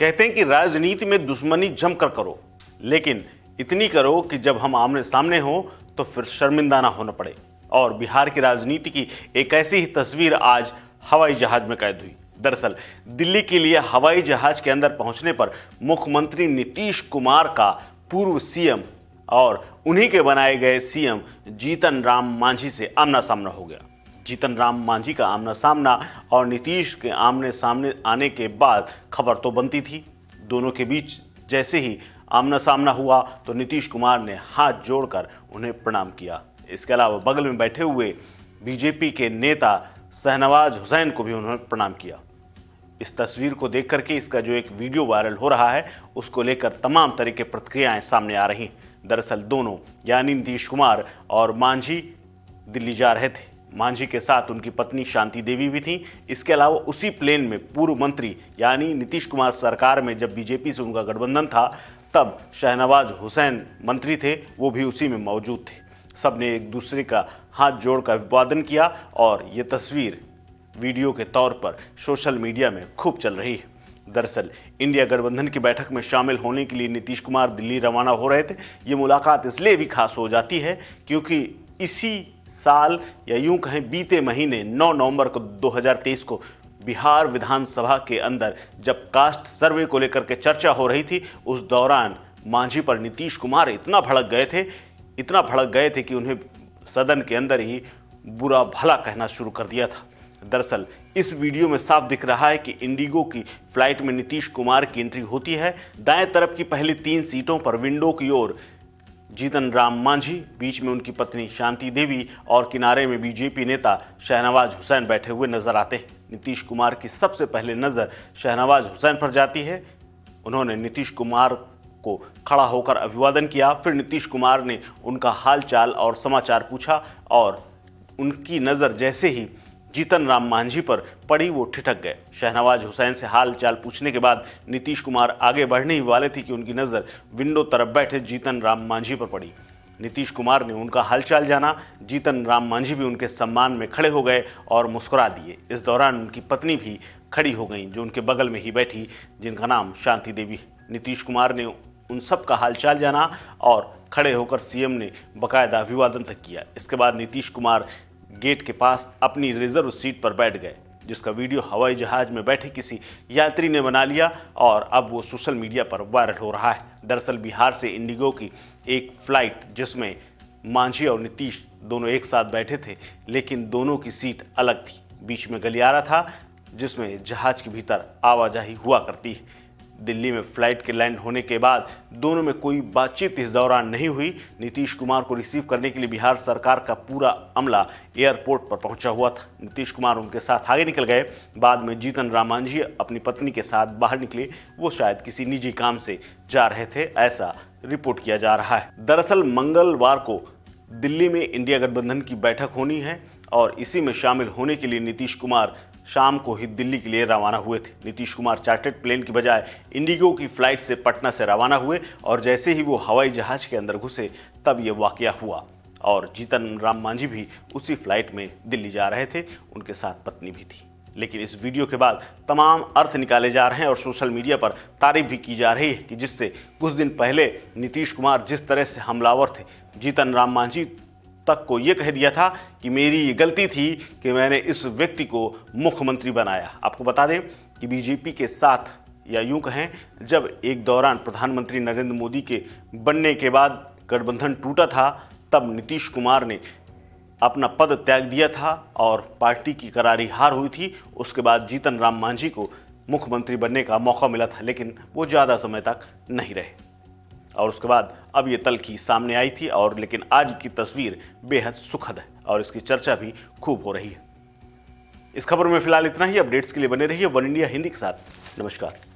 कहते हैं कि राजनीति में दुश्मनी जमकर करो, लेकिन इतनी करो कि जब हम आमने सामने हो तो फिर शर्मिंदा ना होना पड़े। और बिहार की राजनीति की एक ऐसी ही तस्वीर आज हवाई जहाज में कैद हुई। दरअसल दिल्ली के लिए हवाई जहाज के अंदर पहुंचने पर मुख्यमंत्री नीतीश कुमार का पूर्व सीएम और उन्हीं के बनाए गए सीएम जीतन राम मांझी से आमना सामना हो गया। जीतन राम मांझी का आमना सामना और नीतीश के आमने सामने आने के बाद खबर तो बनती थी। दोनों के बीच जैसे ही आमना सामना हुआ तो नीतीश कुमार ने हाथ जोड़कर उन्हें प्रणाम किया। इसके अलावा बगल में बैठे हुए बीजेपी के नेता शहनवाज हुसैन को भी उन्होंने प्रणाम किया। इस तस्वीर को देख करके इसका जो एक वीडियो वायरल हो रहा है उसको लेकर तमाम तरह की प्रतिक्रियाएं सामने आ रही हैं। दरअसल दोनों यानी नीतीश कुमार और मांझी दिल्ली जा रहे थे। मांझी के साथ उनकी पत्नी शांति देवी भी थी। इसके अलावा उसी प्लेन में पूर्व मंत्री यानी नीतीश कुमार सरकार में जब बीजेपी से उनका गठबंधन था तब शहनवाज हुसैन मंत्री थे, वो भी उसी में मौजूद थे। सबने एक दूसरे का हाथ जोड़कर अभिवादन किया और ये तस्वीर वीडियो के तौर पर सोशल मीडिया में खूब चल रही है। दरअसल इंडिया गठबंधन की बैठक में शामिल होने के लिए नीतीश कुमार दिल्ली रवाना हो रहे थे। ये मुलाकात इसलिए भी खास हो जाती है क्योंकि इसी साल या यूं कहें बीते महीने 9 नवंबर को 2023 को बिहार विधानसभा के अंदर जब कास्ट सर्वे को लेकर के चर्चा हो रही थी, उस दौरान मांझी पर नीतीश कुमार इतना भड़क गए थे कि उन्हें सदन के अंदर ही बुरा भला कहना शुरू कर दिया था। दरअसल इस वीडियो में साफ दिख रहा है कि इंडिगो की फ्लाइट में नीतीश कुमार की एंट्री होती है। दाएं तरफ की पहली 3 सीटों पर विंडो की ओर जीतन राम मांझी, बीच में उनकी पत्नी शांति देवी और किनारे में बीजेपी नेता शहनवाज हुसैन बैठे हुए नजर आते हैं। नीतीश कुमार की सबसे पहले नजर शहनवाज हुसैन पर जाती है। उन्होंने नीतीश कुमार को खड़ा होकर अभिवादन किया। फिर नीतीश कुमार ने उनका हालचाल और समाचार पूछा और उनकी नज़र जैसे ही जीतन राम मांझी पर पड़ी वो ठिठक गए। शहनवाज हुसैन से हाल चाल पूछने के बाद नीतीश कुमार आगे बढ़ने ही वाले थे कि उनकी नज़र विंडो तरफ बैठे जीतन राम मांझी पर पड़ी। नीतीश कुमार ने उनका हालचाल जाना। जीतन राम मांझी भी उनके सम्मान में खड़े हो गए और मुस्कुरा दिए। इस दौरान उनकी पत्नी भी खड़ी हो गई जो उनके बगल में ही बैठी, जिनका नाम शांति देवी। नीतीश कुमार ने उन सब का हालचाल जाना और खड़े होकर सीएम ने बाकायदा अभिवादन तक किया। इसके बाद नीतीश कुमार गेट के पास अपनी रिजर्व सीट पर बैठ गए, जिसका वीडियो हवाई जहाज में बैठे किसी यात्री ने बना लिया और अब वो सोशल मीडिया पर वायरल हो रहा है। दरअसल बिहार से इंडिगो की एक फ्लाइट जिसमें मांझी और नीतीश दोनों एक साथ बैठे थे, लेकिन दोनों की सीट अलग थी। बीच में गलियारा था जिसमें जहाज के भीतर आवाजाही हुआ करती है। दिल्ली में फ्लाइट के लैंड होने के बाद दोनों में कोई बातचीत इस दौरान नहीं हुई। नीतीश कुमार को रिसीव करने के लिए बिहार सरकार का पूरा अमला एयरपोर्ट पर पहुंचा हुआ था। नीतीश कुमार उनके साथ आगे निकल गए। बाद में जीतन राम मांझी अपनी पत्नी के साथ बाहर निकले। वो शायद किसी निजी काम से जा रहे थे, ऐसा रिपोर्ट किया जा रहा है। दरअसल मंगलवार को दिल्ली में इंडिया गठबंधन की बैठक होनी है और इसी में शामिल होने के लिए नीतीश कुमार शाम को ही दिल्ली के लिए रवाना हुए थे। नीतीश कुमार चार्टर्ड प्लेन की बजाय इंडिगो की फ्लाइट से पटना से रवाना हुए और जैसे ही वो हवाई जहाज के अंदर घुसे तब ये वाकया हुआ और जीतन राम मांझी भी उसी फ्लाइट में दिल्ली जा रहे थे, उनके साथ पत्नी भी थी। लेकिन इस वीडियो के बाद तमाम अर्थ निकाले जा रहे हैं और सोशल मीडिया पर तारीफ भी की जा रही है कि जिससे कुछ दिन पहले नीतीश कुमार जिस तरह से हमलावर थे, जीतन राम मांझी तक को ये कह दिया था कि मेरी ये गलती थी कि मैंने इस व्यक्ति को मुख्यमंत्री बनाया। आपको बता दें कि बीजेपी के साथ या यूं कहें जब एक दौरान प्रधानमंत्री नरेंद्र मोदी के बनने के बाद गठबंधन टूटा था तब नीतीश कुमार ने अपना पद त्याग दिया था और पार्टी की करारी हार हुई थी। उसके बाद जीतन राम मांझी को मुख्यमंत्री बनने का मौका मिला था, लेकिन वो ज़्यादा समय तक नहीं रहे और उसके बाद अब ये तल्खी सामने आई थी और लेकिन आज की तस्वीर बेहद सुखद है और इसकी चर्चा भी खूब हो रही है। इस खबर में फिलहाल इतना ही। अपडेट्स के लिए बने रहिए वन इंडिया हिंदी के साथ। नमस्कार।